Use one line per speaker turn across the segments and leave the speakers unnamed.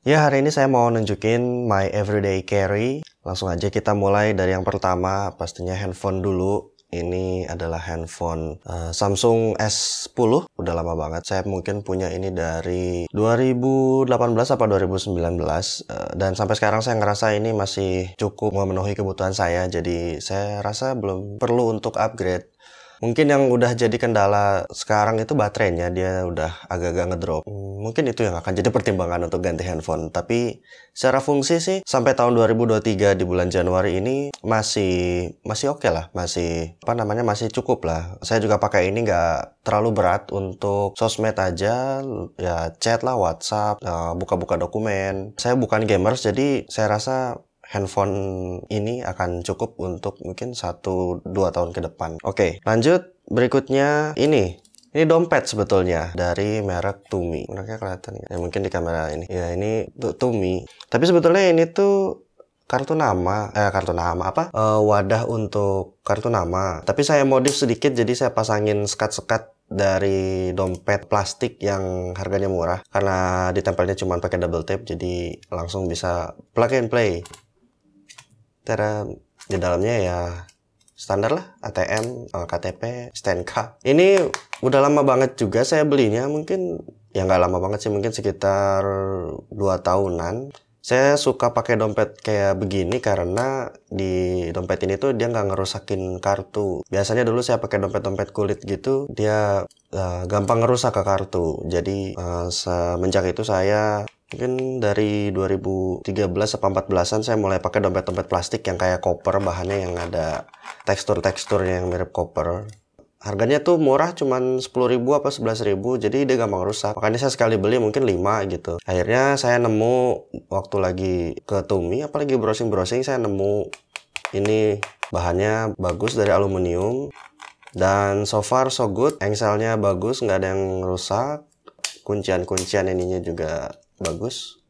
Ya, hari ini saya mau nunjukin my everyday carry. Langsung aja kita mulai dari yang pertama, pastinya handphone dulu. Ini adalah handphone Samsung S10. Udah lama banget. Saya mungkin punya ini dari 2018 atau 2019. Dan sampai sekarang saya ngerasa ini masih cukup memenuhi kebutuhan saya. Jadi saya rasa belum perlu untuk upgrade. Mungkin yang udah jadi kendala sekarang itu baterainya, dia udah agak-agak ngedrop. Mungkin itu yang akan jadi pertimbangan untuk ganti handphone. Tapi secara fungsi sih sampai tahun 2023 di bulan Januari ini masih oke lah, masih cukup lah. Saya juga pakai ini nggak terlalu berat untuk sosmed aja, ya chat lah, WhatsApp, buka-buka dokumen. Saya bukan gamers, jadi saya rasa handphone ini akan cukup untuk mungkin 1-2 tahun ke depan. Oke, lanjut. Berikutnya ini dompet sebetulnya dari merek Tumi. Mereknya kelihatan ya, mungkin di kamera ini. Ya, ini Tumi. Tapi sebetulnya ini tuh wadah untuk kartu nama. Tapi saya modif sedikit, jadi saya pasangin sekat-sekat dari dompet plastik yang harganya murah. Karena ditempelnya cuma pakai double tape, jadi langsung bisa plug and play. Cara di dalamnya ya standar lah, ATM, KTP, STNK. Ini udah lama banget juga saya belinya, mungkin ya nggak lama banget sih, mungkin sekitar 2 tahunan. Saya suka pakai dompet kayak begini karena di dompet ini tuh dia nggak ngerusakin kartu. Biasanya dulu saya pakai dompet-dompet kulit gitu, dia gampang ngerusak ke kartu. Jadi semenjak itu saya mungkin dari 2013 atau 14-an saya mulai pakai dompet-dompet plastik yang kayak koper, bahannya yang ada tekstur-teksturnya yang mirip koper. Harganya tuh murah, cuman 10.000 apa 11.000, jadi dia gampang rusak. Makanya saya sekali beli mungkin 5 gitu. Akhirnya saya nemu waktu lagi ke Tumi, apalagi browsing-browsing, saya nemu ini bahannya bagus dari aluminium. Dan so far so good, engselnya bagus, nggak ada yang rusak. Kuncian-kuncian ininya juga bagus.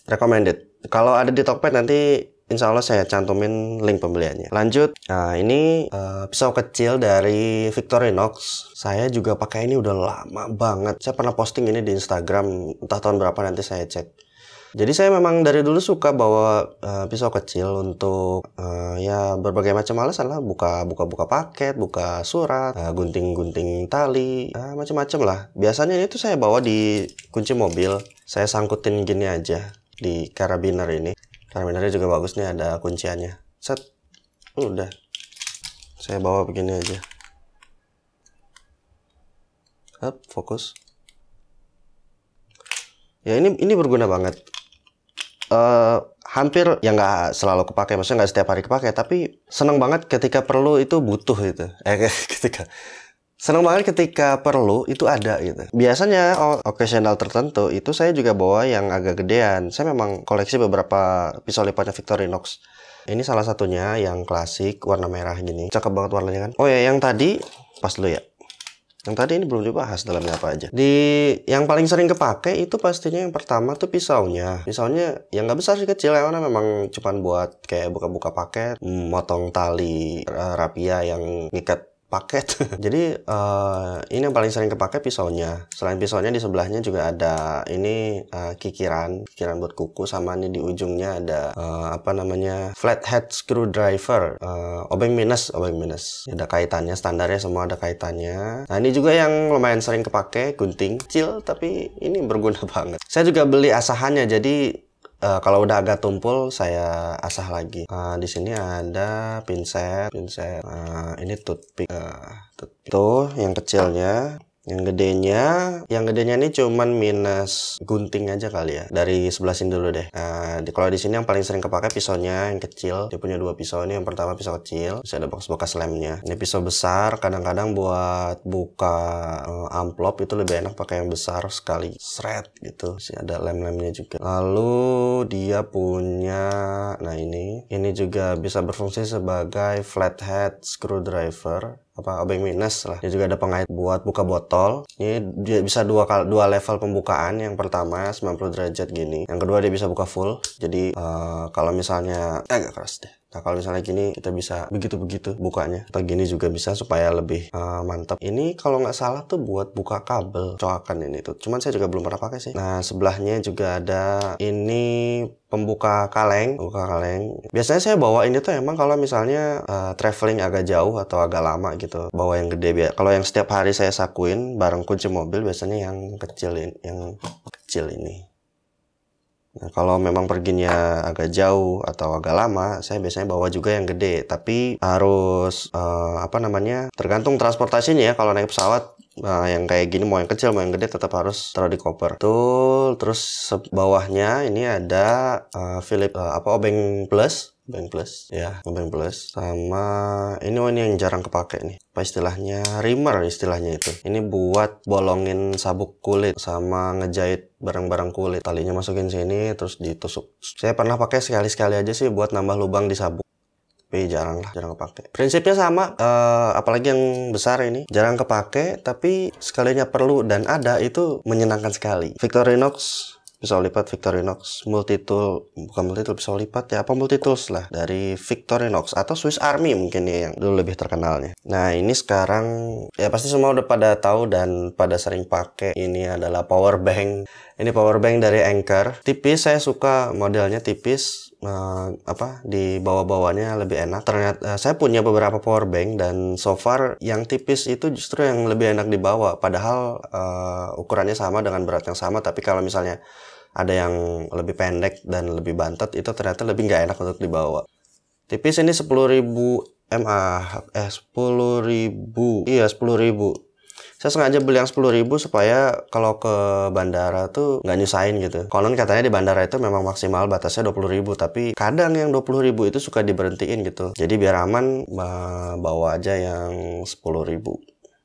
Recommended. Kalau ada di Tokped nanti insya Allah saya cantumin link pembeliannya. Lanjut. Nah, ini pisau kecil dari Victorinox. Saya juga pakai ini udah lama banget. Saya pernah posting ini di Instagram, entah tahun berapa, nanti saya cek. Jadi saya memang dari dulu suka bawa pisau kecil untuk ya berbagai macam alasan lah, buka paket, buka surat, gunting-gunting tali, macam-macam lah. Biasanya itu saya bawa di kunci mobil, saya sangkutin gini aja di karabiner ini. Karabinernya juga bagus nih, ada kunciannya. Set, udah. Saya bawa begini aja. Hop, fokus. Ya ini berguna banget. Hampir ya nggak selalu kepake, maksudnya nggak setiap hari kepake, tapi seneng banget ketika perlu itu butuh gitu. Seneng banget ketika perlu itu ada gitu. Biasanya occasional tertentu itu saya juga bawa yang agak gedean. Saya memang koleksi beberapa pisau lipatnya Victorinox. Ini salah satunya yang klasik warna merah gini. Cakep banget warnanya kan. Oh ya, yang tadi pas dulu ya. Yang tadi ini belum dibahas dalamnya apa aja. Yang paling sering kepake itu pastinya yang pertama tuh pisaunya. Pisaunya yang nggak besar sih, kecil, yang mana memang cuman buat kayak buka-buka paket, motong tali rapia yang ngikat paket. Jadi ini yang paling sering kepake pisaunya. Selain pisaunya di sebelahnya juga ada ini kikiran buat kuku, sama ini di ujungnya ada flathead screwdriver, obeng minus. Ada kaitannya, standarnya semua ada kaitannya. Nah, ini juga yang lumayan sering kepake, gunting kecil tapi ini berguna banget. Saya juga beli asahannya, jadi kalau udah agak tumpul saya asah lagi. Di sini ada pinset, ini toothpick. Tuh yang kecilnya. Yang gedenya ini cuman minus gunting aja kali ya. Dari sebelah sini dulu deh. Kalau di sini yang paling sering kepake pisaunya yang kecil. Dia punya 2 pisau. Ini yang pertama pisau kecil, terus ada bekas lemnya. Ini pisau besar. Kadang-kadang buat buka amplop itu lebih enak pakai yang besar sekali seret gitu. Masih ada lem-lemnya juga. Lalu dia punya, nah ini juga bisa berfungsi sebagai flathead screwdriver, obeng minus lah. Dia juga ada pengait buat buka botol. Ini dia bisa dua level pembukaan. Yang pertama 90 derajat gini. Yang kedua dia bisa buka full. Jadi kalau misalnya agak keras deh. Nah kalau misalnya gini kita bisa begitu-begitu bukanya, atau gini juga bisa supaya lebih mantap. Ini kalau nggak salah tuh buat buka kabel coakan ini tuh, cuman saya juga belum pernah pakai sih. Nah sebelahnya juga ada ini pembuka kaleng. Biasanya saya bawa ini tuh emang kalau misalnya traveling agak jauh atau agak lama gitu, bawa yang gede. Kalau yang setiap hari saya sakuin bareng kunci mobil biasanya yang kecil ini. Nah, kalau memang perginya agak jauh atau agak lama, saya biasanya bawa juga yang gede. Tapi harus tergantung transportasinya ya. Kalau naik pesawat, yang kayak gini mau yang kecil mau yang gede tetap harus taruh di koper. Tuh, terus bawahnya ini ada obeng plus. Obeng plus sama ini yang jarang kepake nih. Apa istilahnya? Rimmer istilahnya itu. Ini buat bolongin sabuk kulit sama ngejahit barang-barang kulit. Talinya masukin sini terus ditusuk. Saya pernah pakai sekali-sekali aja sih buat nambah lubang di sabuk. Tapi jarang kepake. Prinsipnya sama, apalagi yang besar ini jarang kepake, tapi sekalinya perlu dan ada itu menyenangkan sekali. Victorinox pisau lipat Victorinox pisau lipat ya, apa multitools lah dari Victorinox atau Swiss Army mungkin ya yang dulu lebih terkenalnya. Nah ini sekarang ya pasti semua udah pada tahu dan pada sering pakai. Ini adalah power bank. Ini power bank dari Anker. Tipis, saya suka modelnya tipis. Di bawah-bawahnya lebih enak. Ternyata saya punya beberapa power bank dan so far yang tipis itu justru yang lebih enak dibawa. Padahal ukurannya sama dengan berat yang sama, tapi kalau misalnya ada yang lebih pendek dan lebih bantet itu ternyata lebih nggak enak untuk dibawa. Tipis ini 10.000 mAh, 10.000. Iya 10.000. Saya sengaja beli yang 10.000 supaya kalau ke bandara tuh nggak nyusahin gitu. Konon katanya di bandara itu memang maksimal batasnya 20.000, tapi kadang yang 20.000 itu suka diberhentiin gitu. Jadi biar aman, bawa aja yang 10.000.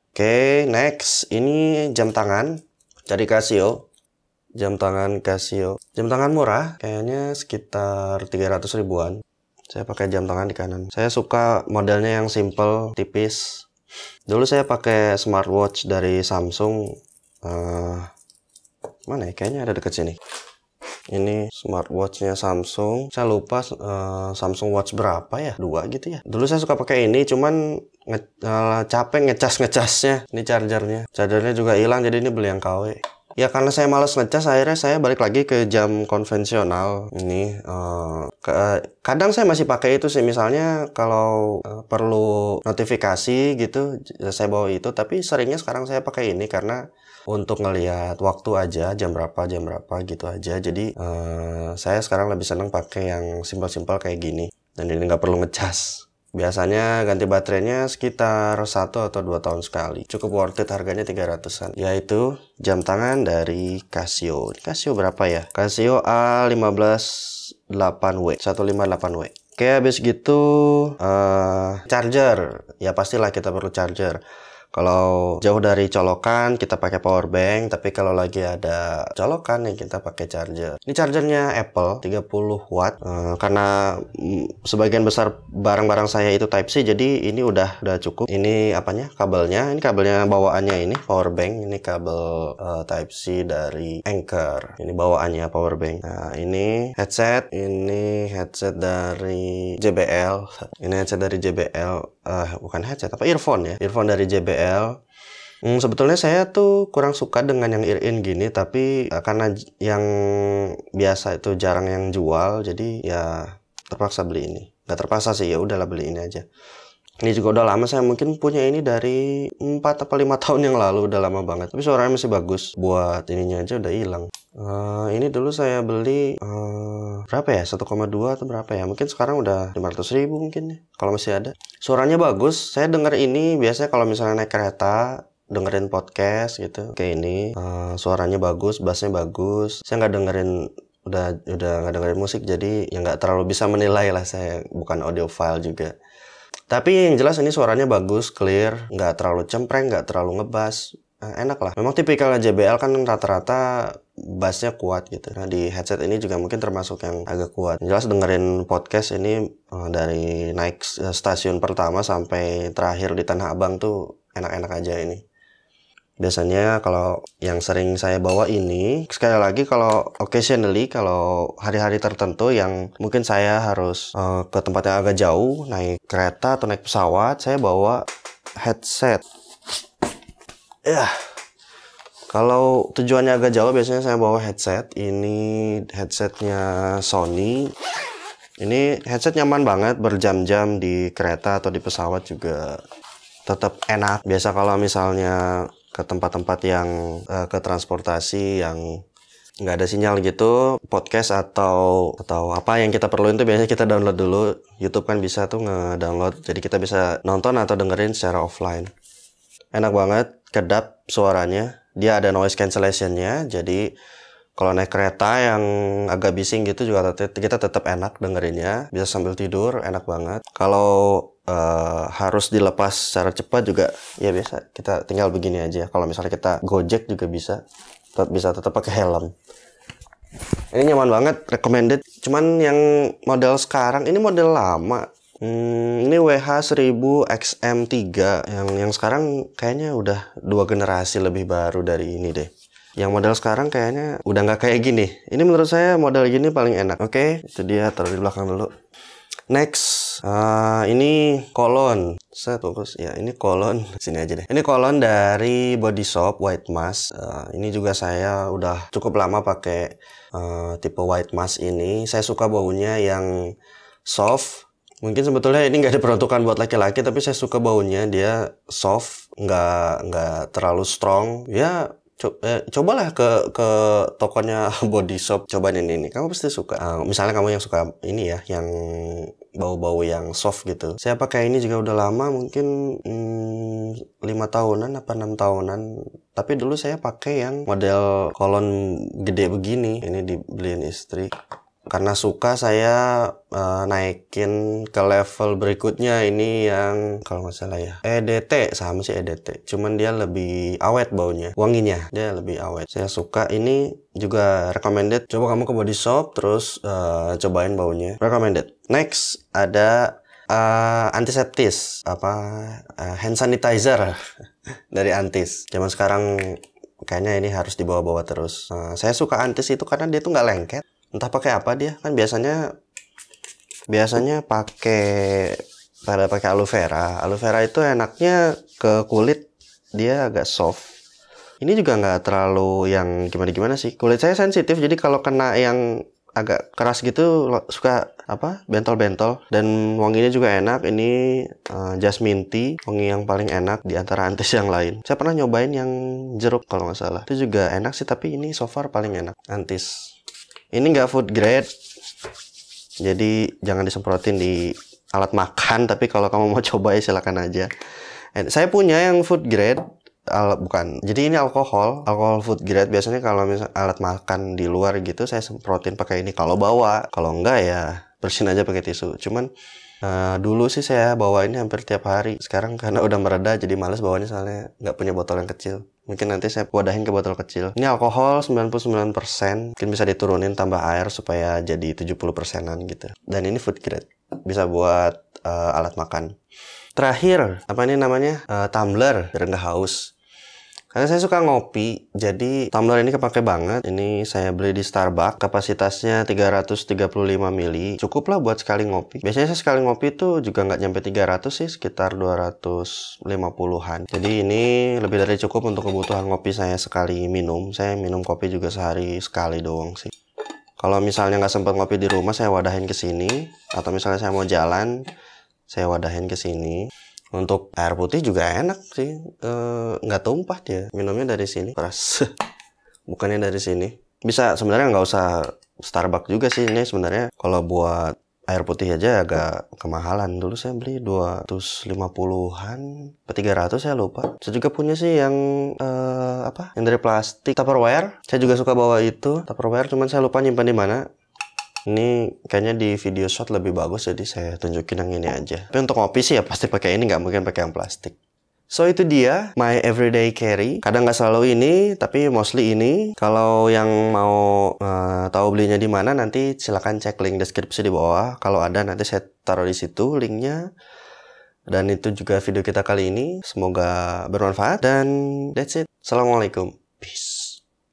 Oke, next. Ini jam tangan dari Casio. Jam tangan Casio. Jam tangan murah, kayaknya sekitar 300 ribuan. Saya pakai jam tangan di kanan. Saya suka modelnya yang simple, tipis. Dulu saya pakai smartwatch dari Samsung. Mana ya? Kayaknya ada deket sini. Ini smartwatchnya Samsung. Saya lupa Samsung Watch berapa ya? 2 gitu ya. Dulu saya suka pakai ini, cuman capek ngecasnya. Ini chargernya. Chargernya juga hilang, jadi ini beli yang KW. Ya karena saya malas ngecas, akhirnya saya balik lagi ke jam konvensional. Ini kadang saya masih pakai itu sih, misalnya kalau perlu notifikasi gitu, saya bawa itu. Tapi seringnya sekarang saya pakai ini karena untuk ngelihat waktu aja, jam berapa gitu aja. Jadi saya sekarang lebih seneng pakai yang simpel-simpel kayak gini. Dan ini nggak perlu ngecas. Biasanya ganti baterainya sekitar 1 atau 2 tahun sekali. Cukup worth it, harganya 300-an. Yaitu jam tangan dari Casio. Casio berapa ya? Casio A158W. 158W. Oke, habis gitu charger. Ya pastilah kita perlu charger. Kalau jauh dari colokan kita pakai power bank, tapi kalau lagi ada colokan ya kita pakai charger. Ini chargernya Apple 30 watt. Karena sebagian besar barang-barang saya itu Type C, jadi ini udah cukup. Ini kabelnya. Ini kabelnya bawaannya ini power bank. Ini kabel Type C dari Anker. Ini bawaannya power bank. Nah, ini headset. Ini headset dari JBL. Ini headset dari JBL. Bukan headset, earphone ya. Earphone dari JBL. Sebetulnya saya tuh kurang suka dengan yang ear-in gini, tapi karena yang biasa itu jarang yang jual, jadi ya terpaksa beli ini. Nggak terpaksa sih, ya udahlah beli ini aja. Ini juga udah lama, saya mungkin punya ini dari 4 atau 5 tahun yang lalu, udah lama banget. Tapi suaranya masih bagus. Buat ininya aja udah hilang. Ini dulu saya beli berapa ya? 1,2 atau berapa ya? Mungkin sekarang udah 500.000 mungkin ya, kalau masih ada. Suaranya bagus. Saya denger ini biasanya kalau misalnya naik kereta, dengerin podcast gitu. Kayak ini, suaranya bagus, bassnya bagus. Saya nggak dengerin udah nggak dengerin musik, jadi ya nggak terlalu bisa menilai lah. Saya bukan audiophile juga. Tapi yang jelas ini suaranya bagus, clear, nggak terlalu cempreng, nggak terlalu ngebass. Enak lah. Memang tipikalnya JBL kan rata-rata bassnya kuat gitu. Nah di headset ini juga mungkin termasuk yang agak kuat. Yang jelas dengerin podcast ini dari naik stasiun pertama sampai terakhir di Tanah Abang tuh enak-enak aja ini. Biasanya kalau yang sering saya bawa ini, sekali lagi kalau occasionally, kalau hari-hari tertentu yang mungkin saya harus ke tempat yang agak jauh, naik kereta atau naik pesawat, saya bawa headset. Ya, kalau tujuannya agak jauh biasanya saya bawa headset. Ini headsetnya Sony. Ini headset nyaman banget, berjam-jam di kereta atau di pesawat juga tetap enak. Biasa kalau misalnya ke tempat-tempat yang ke transportasi yang nggak ada sinyal gitu, podcast atau apa yang kita perluin tuh biasanya kita download dulu. YouTube kan bisa tuh nge-download, jadi kita bisa nonton atau dengerin secara offline. Enak banget, kedap suaranya. Dia ada noise cancellation-nya, jadi kalau naik kereta yang agak bising gitu juga kita tetap enak dengerinnya, bisa sambil tidur, enak banget. Kalau harus dilepas secara cepat juga ya biasa, kita tinggal begini aja. Kalau misalnya kita Gojek juga bisa tetap pakai helm. Ini nyaman banget, recommended. Cuman yang model sekarang ini model lama. Ini WH-1000XM3 yang sekarang kayaknya udah 2 generasi lebih baru dari ini deh. Yang model sekarang kayaknya udah nggak kayak gini. Ini menurut saya model gini paling enak. Oke, itu dia, taruh di belakang dulu. Next, ini kolon. Set fokus. Ya, ini kolon. Sini aja deh. Ini kolon dari Body Shop White Mask. Ini juga saya udah cukup lama pakai tipe White Mask ini. Saya suka baunya yang soft. Mungkin sebetulnya ini nggak diperuntukkan buat laki-laki, tapi saya suka baunya. Dia soft, nggak terlalu strong. Ya, cobalah ke tokonya Body Shop, cobain ini. Kamu pasti suka. Misalnya kamu yang suka ini ya, yang bau-bau yang soft gitu. Saya pakai ini juga udah lama, mungkin 5 tahunan apa 6 tahunan. Tapi dulu saya pakai yang model kolon gede begini. Ini dibeliin istri. Karena suka, saya naikin ke level berikutnya. Ini yang kalau nggak salah ya EDT, sama sih EDT, cuman dia lebih awet baunya, wanginya dia lebih awet. Saya suka. Ini juga recommended. Coba kamu ke Body Shop terus cobain baunya, recommended. Next ada antiseptis, hand sanitizer dari Antis. Zaman sekarang kayaknya ini harus dibawa-bawa terus. Saya suka Antis itu karena dia tuh nggak lengket. Entah pakai apa dia, kan biasanya pakai aloe vera. Aloe vera itu enaknya ke kulit, dia agak soft. Ini juga nggak terlalu yang gimana-gimana sih. Kulit saya sensitif, jadi kalau kena yang agak keras gitu suka bentol-bentol. Dan wanginya juga enak. Ini jasmine tea, wangi yang paling enak di antara Antis yang lain. Saya pernah nyobain yang jeruk kalau nggak salah. Itu juga enak sih, tapi ini so far paling enak Antis. Ini nggak food grade, jadi jangan disemprotin di alat makan. Tapi kalau kamu mau coba ya silakan aja. Saya punya yang food grade, bukan. Jadi ini alkohol food grade. Biasanya kalau misalnya alat makan di luar gitu, saya semprotin pakai ini kalau bawa. Kalau enggak ya bersihin aja pakai tisu. Cuman dulu sih saya bawa ini hampir tiap hari. Sekarang karena udah mereda jadi males bawanya, soalnya nggak punya botol yang kecil. Mungkin nanti saya wadahin ke botol kecil. Ini alkohol 99%. Mungkin bisa diturunin tambah air supaya jadi 70%-an gitu. Dan ini food grade. Bisa buat alat makan. Terakhir, apa ini namanya? Tumbler biar nggak haus. Karena saya suka ngopi, jadi tumbler ini kepake banget. Ini saya beli di Starbucks, kapasitasnya 335 ml. Cukup lah buat sekali ngopi. Biasanya saya sekali ngopi tuh juga nggak nyampe 300 sih, sekitar 250-an. Jadi ini lebih dari cukup untuk kebutuhan ngopi saya sekali minum. Saya minum kopi juga sehari sekali doang sih. Kalau misalnya nggak sempat ngopi di rumah, saya wadahin ke sini. Atau misalnya saya mau jalan, saya wadahin ke sini. Untuk air putih juga enak sih, nggak tumpah dia. Minumnya dari sini, keras. Bukannya dari sini. Bisa sebenarnya nggak usah Starbucks juga sih. Ini sebenarnya kalau buat air putih aja agak kemahalan. Dulu saya beli 250-an, 300 saya lupa. Saya juga punya sih yang yang dari plastik, Tupperware. Saya juga suka bawa itu, Tupperware. Cuman saya lupa nyimpan di mana. Ini kayaknya di video shot lebih bagus, jadi saya tunjukin yang ini aja. Tapi untuk ngopi sih ya pasti pakai ini, nggak mungkin pakai yang plastik. So itu dia my everyday carry. Kadang nggak selalu ini, tapi mostly ini. Kalau yang mau tahu belinya di mana, nanti silakan cek link deskripsi di bawah. Kalau ada nanti saya taruh di situ linknya. Dan itu juga video kita kali ini. Semoga bermanfaat dan that's it. Assalamualaikum. Peace.